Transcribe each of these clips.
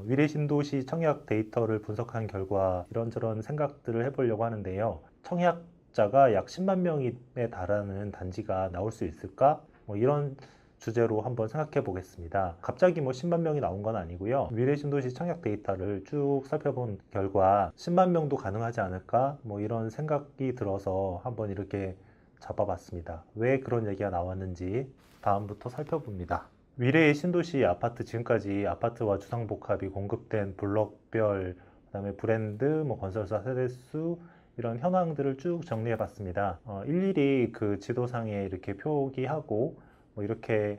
위례 신도시 청약 데이터를 분석한 결과 이런저런 생각들을 해보려고 하는데요. 청약자가 약 10만 명에 달하는 단지가 나올 수 있을까? 이런 주제로 한번 생각해 보겠습니다. 갑자기 10만 명이 나온 건 아니고요. 위례 신도시 청약 데이터를 쭉 살펴본 결과 10만 명도 가능하지 않을까? 이런 생각이 들어서 한번 이렇게 잡아봤습니다. 왜 그런 얘기가 나왔는지 다음부터 살펴봅니다. 위례의 신도시 아파트, 지금까지 아파트와 주상복합이 공급된 블록별, 그다음에 브랜드, 건설사 세대수 이런 현황들을 쭉 정리해 봤습니다. 일일이 그 지도상에 이렇게 표기하고 이렇게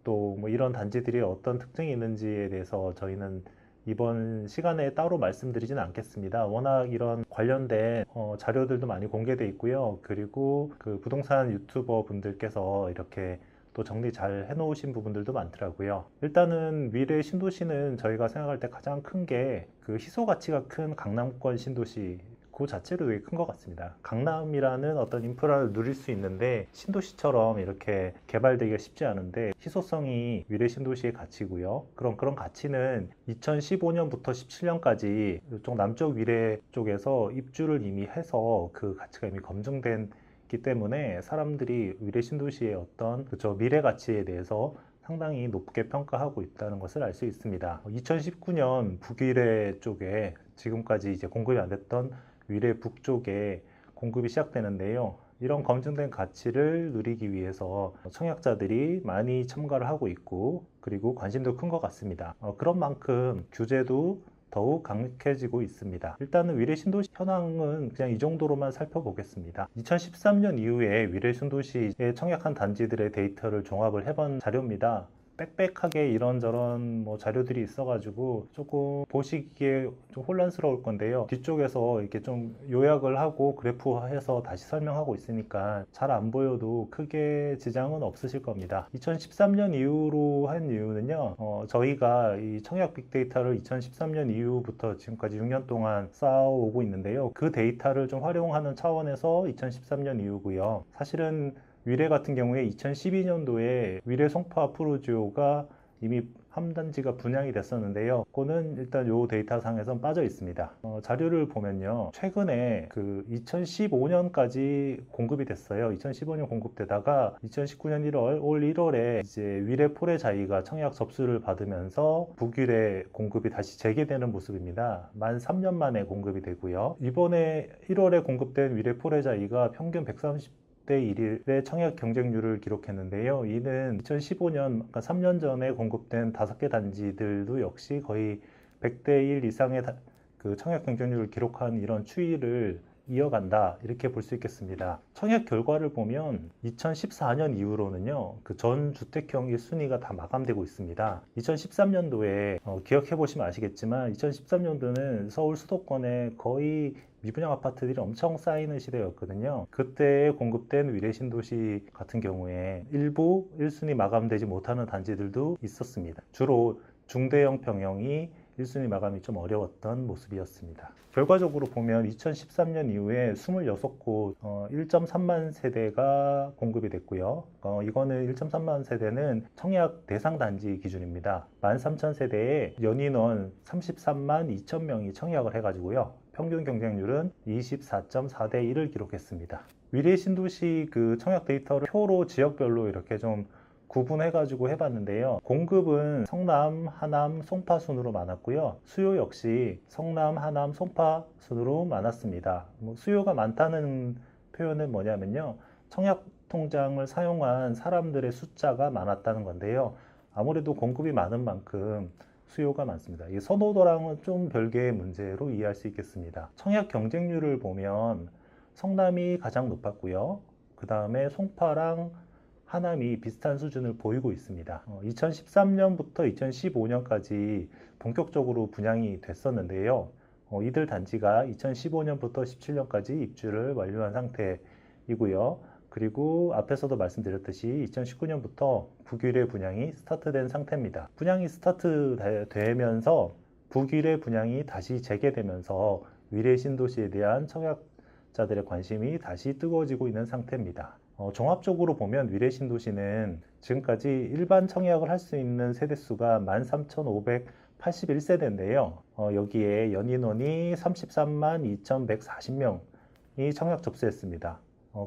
또 이런 단지들이 어떤 특징이 있는지에 대해서 저희는 이번 시간에 따로 말씀드리지는 않겠습니다. 워낙 이런 관련된 자료들도 많이 공개되어 있고요. 그리고 그 부동산 유튜버 분들께서 이렇게 또 정리 잘 해놓으신 부분들도 많더라고요. 일단은 위례 신도시는 저희가 생각할 때 가장 큰 게 그 희소 가치가 큰 강남권 신도시 그 자체로 되게 큰 것 같습니다. 강남이라는 어떤 인프라를 누릴 수 있는데 신도시처럼 이렇게 개발되기가 쉽지 않은데 희소성이 위례 신도시의 가치고요. 그런 가치는 2015년부터 17년까지 이쪽 남쪽 위례 쪽에서 입주를 이미 해서 그 가치가 이미 검증된 기 때문에 사람들이 위례 신도시의 어떤 미래 가치에 대해서 상당히 높게 평가하고 있다는 것을 알 수 있습니다. 2019년 북위례 쪽에 지금까지 이제 공급이 안 됐던 위례 북쪽에 공급이 시작되는데요. 이런 검증된 가치를 누리기 위해서 청약자들이 많이 참가를 하고 있고 그리고 관심도 큰 것 같습니다. 그런 만큼 규제도 더욱 강력해지고 있습니다. 일단은 위례 신도시 현황은 그냥 이 정도로만 살펴보겠습니다. 2013년 이후에 위례 신도시에 청약한 단지들의 데이터를 종합을 해본 자료입니다. 빽빽하게 이런저런 자료들이 있어가지고 조금 보시기에 좀 혼란스러울 건데요. 뒤쪽에서 이렇게 좀 요약을 하고 그래프화해서 다시 설명하고 있으니까 잘 안 보여도 크게 지장은 없으실 겁니다. 2013년 이후로 한 이유는요, 저희가 이 청약 빅데이터를 2013년 이후부터 지금까지 6년 동안 쌓아오고 있는데요. 그 데이터를 좀 활용하는 차원에서 2013년 이후고요. 사실은 위례 같은 경우에 2012년도에 위례 송파 프로지오가 이미 한 단지가 분양이 됐었는데요. 그거는 일단 요 데이터상에선 빠져 있습니다. 자료를 보면요. 최근에 그 2015년까지 공급이 됐어요. 2015년 공급되다가 2019년 1월, 올 1월에 이제 위례 포레자이가 청약 접수를 받으면서 북위례 공급이 다시 재개되는 모습입니다. 만 3년 만에 공급이 되고요. 이번에 1월에 공급된 위례 포레자이가 평균 130대 1의 청약 경쟁률을 기록했는데요. 이는 2015년, 그러니까 3년 전에 공급된 5개 단지들도 역시 거의 100대 1 이상의 그 청약 경쟁률을 기록한 이런 추이를 이어간다, 이렇게 볼 수 있겠습니다. 청약 결과를 보면 2014년 이후로는요, 그 전 주택형 1순위가 다 마감되고 있습니다. 2013년도에 기억해 보시면 아시겠지만 2013년도는 서울 수도권에 거의 미분양 아파트들이 엄청 쌓이는 시대였거든요. 그때 공급된 위례 신도시 같은 경우에 일부 1순위 마감되지 못하는 단지들도 있었습니다. 주로 중대형 평형이 1순위 마감이 좀 어려웠던 모습이었습니다. 결과적으로 보면 2013년 이후에 26곳 1.3만 세대가 공급이 됐고요. 이거는 1.3만 세대는 청약 대상 단지 기준입니다. 13,000세대에 연인원 33만 2천 명이 청약을 해가지고요. 평균 경쟁률은 24.4대 1을 기록했습니다. 위례 신도시 그 청약 데이터를 표로 지역별로 이렇게 좀 구분해가지고 해봤는데요. 공급은 성남, 하남, 송파 순으로 많았고요. 수요 역시 성남, 하남, 송파 순으로 많았습니다. 수요가 많다는 표현은 뭐냐면요. 청약 통장을 사용한 사람들의 숫자가 많았다는 건데요. 아무래도 공급이 많은 만큼 수요가 많습니다. 이 선호도랑은 좀 별개의 문제로 이해할 수 있겠습니다. 청약 경쟁률을 보면 성남이 가장 높았고요. 그 다음에 송파랑 하남이 비슷한 수준을 보이고 있습니다. 2013년부터 2015년까지 본격적으로 분양이 됐었는데요. 이들 단지가 2015년부터 17년까지 입주를 완료한 상태이고요. 그리고 앞에서도 말씀드렸듯이 2019년부터 북위례 분양이 스타트된 상태입니다. 분양이 스타트되면서 북위례 분양이 다시 재개되면서 위례 신도시에 대한 청약자들의 관심이 다시 뜨거워지고 있는 상태입니다. 종합적으로 보면 위례 신도시는 지금까지 일반 청약을 할 수 있는 세대수가 13,500 81세대인데요. 여기에 연인원이 33만 2,140명이 청약 접수했습니다.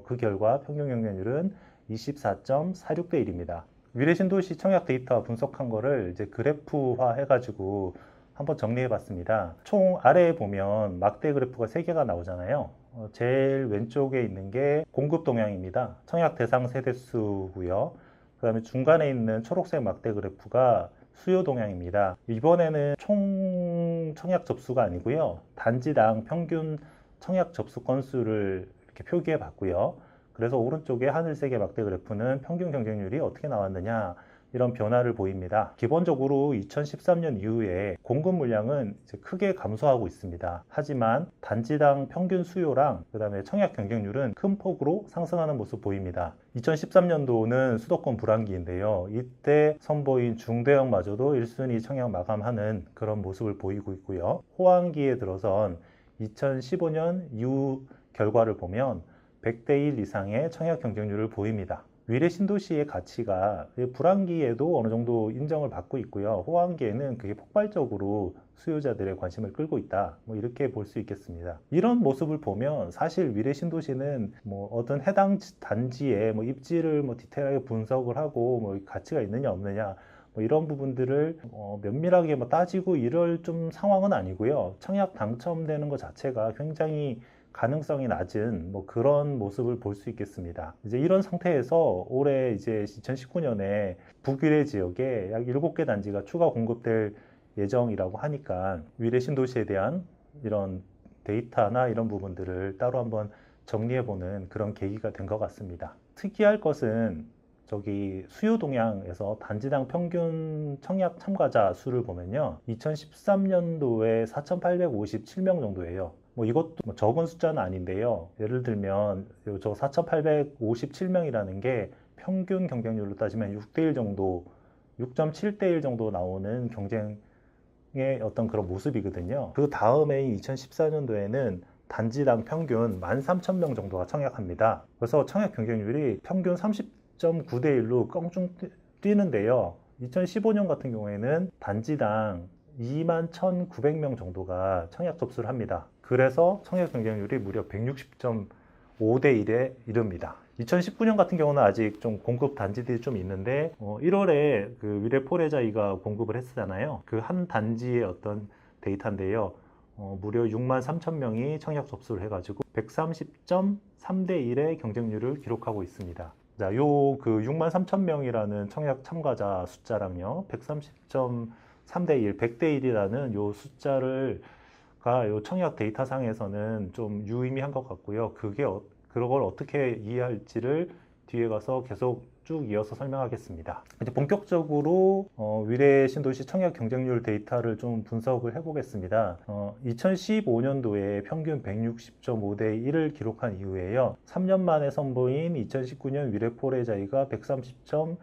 그 결과 평균 경쟁률은 24.46대 1입니다. 위례신도시 청약 데이터 분석한 거를 이제 그래프화 해가지고 한번 정리해 봤습니다. 총 아래에 보면 막대 그래프가 3개가 나오잖아요. 제일 왼쪽에 있는 게 공급 동향입니다. 청약 대상 세대수고요. 그 다음에 중간에 있는 초록색 막대 그래프가 수요 동향입니다. 이번에는 총 청약 접수가 아니고요. 단지당 평균 청약 접수 건수를 이렇게 표기해 봤고요. 그래서 오른쪽에 하늘색의 막대 그래프는 평균 경쟁률이 어떻게 나왔느냐, 이런 변화를 보입니다. 기본적으로 2013년 이후에 공급 물량은 이제 크게 감소하고 있습니다. 하지만 단지당 평균 수요랑 그 다음에 청약 경쟁률은 큰 폭으로 상승하는 모습 보입니다. 2013년도는 수도권 불황기인데요. 이때 선보인 중대형마저도 1순위 청약 마감하는 그런 모습을 보이고 있고요. 호황기에 들어선 2015년 이후 결과를 보면 100대 1 이상의 청약 경쟁률을 보입니다. 위례 신도시의 가치가 불황기에도 어느 정도 인정을 받고 있고요. 호황기에는 그게 폭발적으로 수요자들의 관심을 끌고 있다, 이렇게 볼 수 있겠습니다. 이런 모습을 보면 사실 위례 신도시는 어떤 해당 단지의 입지를 디테일하게 분석을 하고 가치가 있느냐 없느냐 이런 부분들을 면밀하게 따지고 이럴 좀 상황은 아니고요. 청약 당첨되는 것 자체가 굉장히 가능성이 낮은 그런 모습을 볼 수 있겠습니다. 이제 이런 상태에서 올해 이제 2019년에 북위례 지역에 약 7개 단지가 추가 공급될 예정이라고 하니까 위례 신도시에 대한 이런 데이터나 이런 부분들을 따로 한번 정리해보는 그런 계기가 된 것 같습니다. 특이할 것은 저기 수요 동향에서 단지당 평균 청약 참가자 수를 보면요. 2013년도에 4,857명 정도예요. 이것도 적은 숫자는 아닌데요. 예를 들면 저 4,857명이라는 게 평균 경쟁률로 따지면 6대1 정도, 6.7대1 정도 나오는 경쟁의 어떤 그런 모습이거든요. 그 다음에 2014년도에는 단지당 평균 13,000명 정도가 청약합니다. 그래서 청약 경쟁률이 평균 30.9대 1로 껑충 뛰는데요. 2015년 같은 경우에는 단지당 21,900명 정도가 청약 접수를 합니다. 그래서 청약 경쟁률이 무려 160.5대 1에 이릅니다. 2019년 같은 경우는 아직 좀 공급 단지들이 좀 있는데 1월에 그 위례 포레자이가 공급을 했잖아요. 그 한 단지의 어떤 데이터인데요. 무려 63,000명이 청약 접수를 해가지고 130.3대 1의 경쟁률을 기록하고 있습니다. 자, 요 그 63,000명이라는 청약 참가자 숫자랑요, 130.3대 1, 100대 1이라는 요 숫자를 요 청약 데이터 상에서는 좀 유의미한 것 같고요. 그걸 어떻게 이해할지를 뒤에 가서 계속 쭉 이어서 설명하겠습니다. 이제 본격적으로 위례 신도시 청약 경쟁률 데이터를 좀 분석을 해보겠습니다. 2015년도에 평균 160.5대 1을 기록한 이후에요. 3년 만에 선보인 2019년 위례 포레자이가 130.3대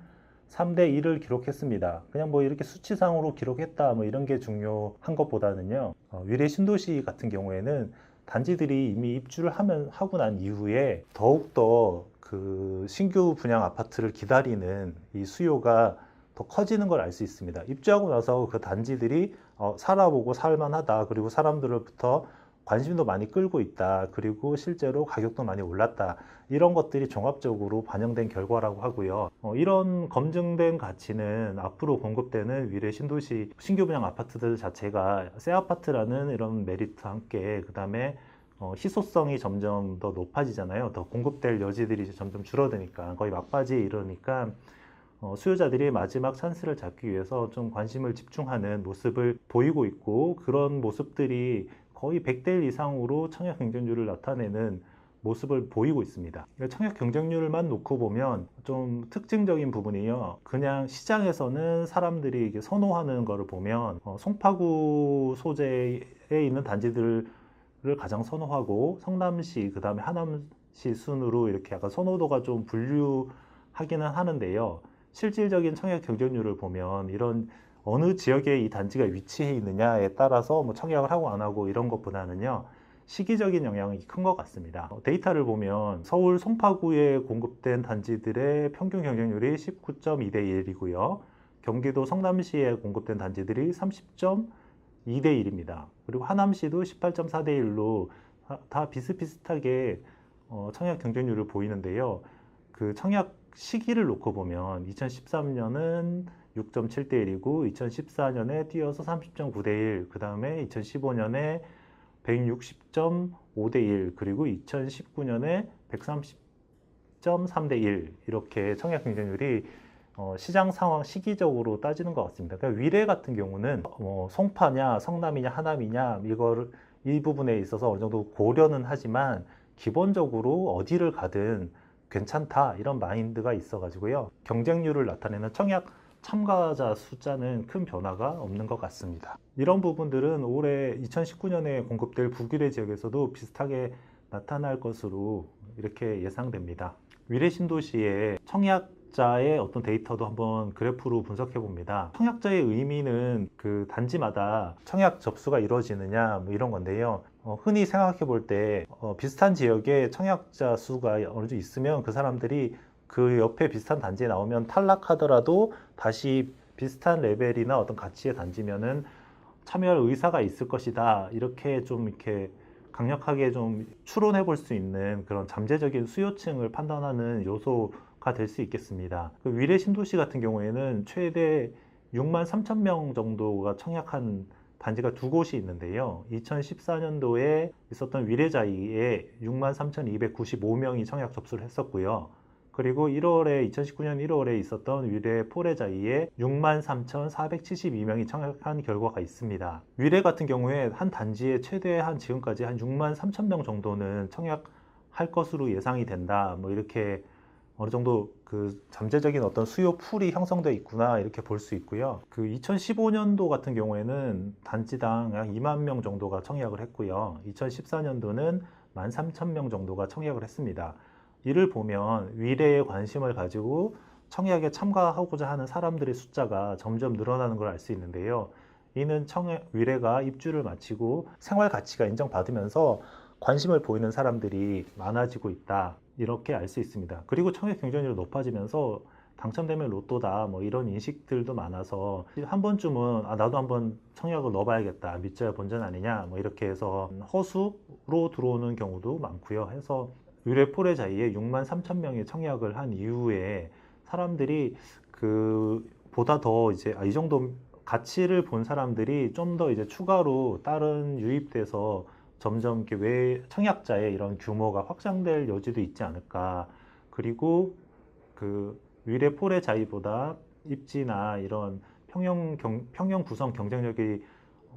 1을 기록했습니다. 그냥 이렇게 수치상으로 기록했다 이런 게 중요한 것보다는요. 위례 신도시 같은 경우에는 단지들이 이미 입주를 하고 난 이후에 더욱더 그 신규 분양 아파트를 기다리는 이 수요가 더 커지는 걸 알 수 있습니다. 입주하고 나서 그 단지들이 살아보고 살만하다, 그리고 사람들로부터 관심도 많이 끌고 있다, 그리고 실제로 가격도 많이 올랐다, 이런 것들이 종합적으로 반영된 결과라고 하고요. 이런 검증된 가치는 앞으로 공급되는 위례 신도시 신규 분양 아파트들 자체가 새 아파트라는 이런 메리트와 함께 그 다음에 희소성이 점점 더 높아지잖아요. 더 공급될 여지들이 점점 줄어드니까, 거의 막바지에 이르니까 수요자들이 마지막 찬스를 잡기 위해서 좀 관심을 집중하는 모습을 보이고 있고, 그런 모습들이 거의 100대 1 이상으로 청약 경쟁률을 나타내는 모습을 보이고 있습니다. 청약 경쟁률만 놓고 보면 좀 특징적인 부분이요. 그냥 시장에서는 사람들이 이게 선호하는 거를 보면 송파구 소재에 있는 단지들을 가장 선호하고, 성남시 그 다음에 하남시 순으로 이렇게 약간 선호도가 좀 분류하기는 하는데요. 실질적인 청약 경쟁률을 보면 이런 어느 지역에 이 단지가 위치해 있느냐에 따라서 청약을 하고 안 하고 이런 것보다는요, 시기적인 영향이 큰 것 같습니다. 데이터를 보면 서울 송파구에 공급된 단지들의 평균 경쟁률이 19.2대 1이고요. 경기도 성남시에 공급된 단지들이 30.2대 1입니다. 그리고 하남시도 18.4대 1로 다 비슷비슷하게 청약 경쟁률을 보이는데요. 그 청약 시기를 놓고 보면 2013년은 6.7대 1이고 2014년에 뛰어서 30.9대 1, 그 다음에 2015년에 160.5대 1, 그리고 2019년에 130.3대 1 이렇게 청약 경쟁률이 시장 상황 시기적으로 따지는 것 같습니다. 그러니까 위례 같은 경우는 송파냐, 성남이냐, 하남이냐 이 부분에 있어서 어느 정도 고려는 하지만 기본적으로 어디를 가든 괜찮다 이런 마인드가 있어가지고요. 경쟁률을 나타내는 청약 참가자 숫자는 큰 변화가 없는 것 같습니다. 이런 부분들은 올해 2019년에 공급될 북위례 지역에서도 비슷하게 나타날 것으로 이렇게 예상됩니다. 위례 신도시의 청약자의 어떤 데이터도 한번 그래프로 분석해 봅니다. 청약자의 의미는 그 단지마다 청약 접수가 이루어지느냐 뭐 이런 건데요. 흔히 생각해 볼 때 비슷한 지역에 청약자 수가 어느 정도 있으면 그 사람들이 그 옆에 비슷한 단지에 나오면 탈락하더라도 다시 비슷한 레벨이나 어떤 가치의 단지면은 참여할 의사가 있을 것이다. 이렇게 좀 이렇게 강력하게 좀 추론해 볼 수 있는 그런 잠재적인 수요층을 판단하는 요소가 될 수 있겠습니다. 그 위례 신도시 같은 경우에는 최대 6만 3천 명 정도가 청약한 단지가 두 곳이 있는데요. 2014년도에 있었던 위례자이에 6만 3,295명이 청약 접수를 했었고요. 그리고 2019년 1월에 있었던 위례 포레자이에 6만 3,472명이 청약한 결과가 있습니다. 위례 같은 경우에 한 단지에 최대한 지금까지 한 6만 3천 명 정도는 청약할 것으로 예상이 된다. 뭐 이렇게 어느 정도 그 잠재적인 어떤 수요 풀이 형성되어 있구나 이렇게 볼 수 있고요. 그 2015년도 같은 경우에는 단지당 약 2만 명 정도가 청약을 했고요. 2014년도는 13,000명 정도가 청약을 했습니다. 이를 보면 위례에 관심을 가지고 청약에 참가하고자 하는 사람들의 숫자가 점점 늘어나는 걸 알 수 있는데요. 이는 위례가 입주를 마치고 생활 가치가 인정받으면서 관심을 보이는 사람들이 많아지고 있다. 이렇게 알 수 있습니다. 그리고 청약 경쟁률이 높아지면서 당첨되면 로또다 뭐 이런 인식들도 많아서 한 번쯤은 나도 한번 청약을 넣어봐야겠다. 밑져야 본전 아니냐 뭐 이렇게 해서 허수로 들어오는 경우도 많고요. 해서 위례 포레자이에 6만 3천 명이 청약을 한 이후에 사람들이 보다 더 이제 이 정도 가치를 본 사람들이 좀 더 이제 추가로 다른 유입돼서 점점 이렇게 왜 청약자의 이런 규모가 확장될 여지도 있지 않을까. 그리고 그 위례 포레자이보다 입지나 이런 평형 구성 경쟁력이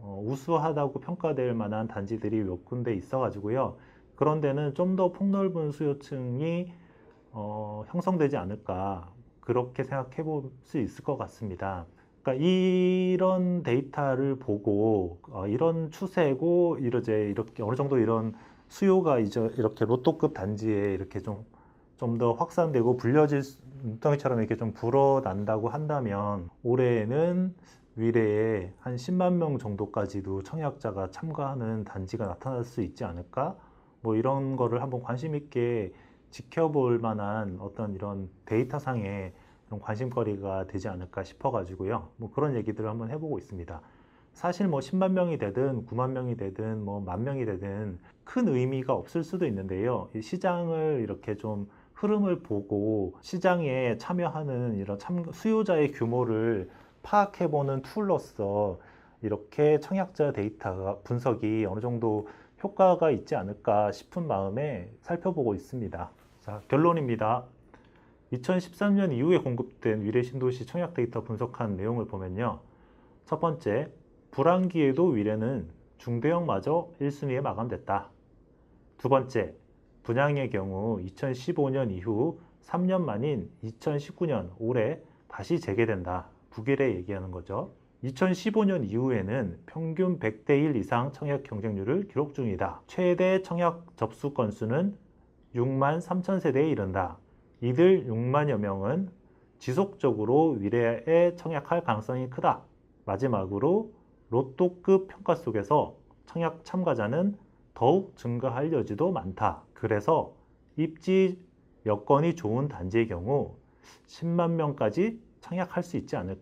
우수하다고 평가될 만한 단지들이 몇 군데 있어가지고요. 그런 데는 좀 더 폭넓은 수요층이 형성되지 않을까 그렇게 생각해 볼 수 있을 것 같습니다. 그러니까 이런 데이터를 보고 이런 추세고 이렇게 어느 정도 이런 수요가 이제 이렇게 로또급 단지에 이렇게 좀 더 확산되고 불려질 눈덩이처럼 이렇게 좀 불어난다고 한다면 올해에는 위례에 한 10만 명 정도까지도 청약자가 참가하는 단지가 나타날 수 있지 않을까? 뭐 이런 거를 한번 관심 있게 지켜볼 만한 어떤 이런 데이터상의 그런 관심거리가 되지 않을까 싶어가지고요. 뭐 그런 얘기들을 한번 해보고 있습니다. 사실 뭐 10만 명이 되든 9만 명이 되든 뭐 1만 명이 되든 큰 의미가 없을 수도 있는데요. 이 시장을 이렇게 좀 흐름을 보고 시장에 참여하는 이런 수요자의 규모를 파악해보는 툴로서 이렇게 청약자 데이터 분석이 어느 정도 효과가 있지 않을까 싶은 마음에 살펴보고 있습니다. 자, 결론입니다. 2013년 이후에 공급된 위례 신도시 청약 데이터 분석한 내용을 보면요. 첫 번째, 불황기에도 위례는 중대형마저 1순위에 마감됐다. 두 번째, 분양의 경우 2015년 이후 3년 만인 2019년 올해 다시 재개된다. 북위례 얘기하는 거죠. 2015년 이후에는 평균 100대 1 이상 청약 경쟁률을 기록 중이다. 최대 청약 접수 건수는 6만 3천 세대에 이른다. 이들 6만여 명은 지속적으로 위례에 청약할 가능성이 크다. 마지막으로 로또급 평가 속에서 청약 참가자는 더욱 증가할 여지도 많다. 그래서 입지 여건이 좋은 단지의 경우 10만 명까지 청약할 수 있지 않을까?